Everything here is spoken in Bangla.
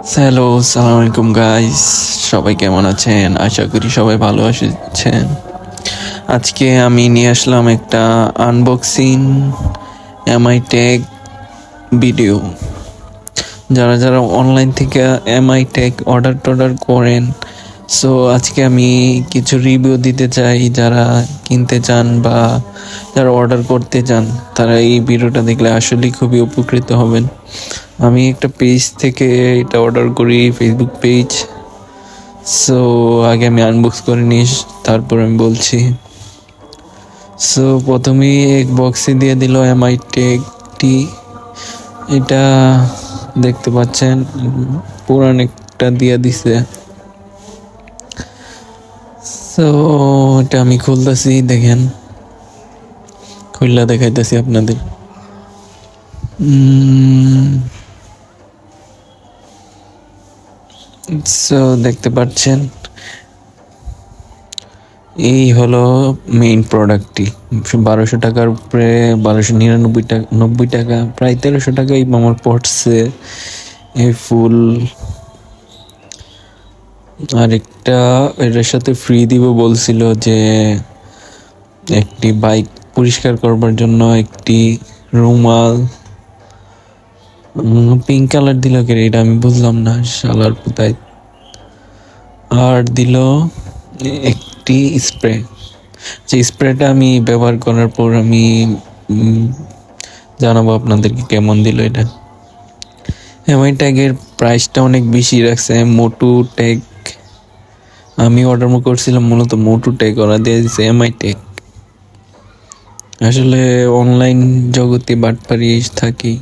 হ্যালো, আসসালামু আলাইকুম গাইস। সবাই কেমন আছেন? আশা করি সবাই ভালো আছেন। আজকে আমি নিয়ে আসলাম একটা আনবক্সিং এমআই টেক ভিডিও। যারা যারা অনলাইন থেকে এমআই টেক অর্ডার করেন, সো আজকে আমি কিছু রিভিউ দিতে চাই। যারা কিনতে চান বা যারা অর্ডার করতে চান, তারা এই ভিডিওটা দেখলে আসলেই খুবই উপকৃত হবেন। আমি একটা পেজ থেকে এটা অর্ডার করি, ফেসবুক পেজ। সো আগে আমি আনবক্স করে নিস, তারপর আমি বলছি। সো প্রথমেই এক বক্সে দিয়ে দিল এমআই টেকটি। এটা দেখতে পাচ্ছেন, পুরান একটা দিয়ে দিছে। সো এটা আমি খুলতেছি, দেখেন, খুললা দেখাইতেছি আপনাদের। সো দেখতে পাচ্ছেন, এই হলো মেইন প্রোডাক্টটি। 1200 টাকার উপরে, 1299 টাকা, প্রায় 1300 টাকাই আমার পড়ছে এই ফুল। আরেকটা এটার সাথে ফ্রি দিব বলছিল, যে একটি বাইক পরিষ্কার করবার জন্য একটি রুমাল। পিঙ্ক কালার দিল কে, এটা আমি বুঝলাম না, শালার পুতাই। আর দিল একটি স্প্রে। যে স্প্রেটা আমি ব্যবহার করার পর আমি জানাবো আপনাদেরকে কেমন দিল এটা। এমআই ট্যাগের প্রাইসটা অনেক বেশি রাখছে। মোটু ট্যাগ আমি অর্ডার করছিলাম, মূলত মোটু ট্যাগ ওরা দিয়ে দিচ্ছে এমআই ট্যাগ। আসলে অনলাইন জগতে বাটপারি থাকি,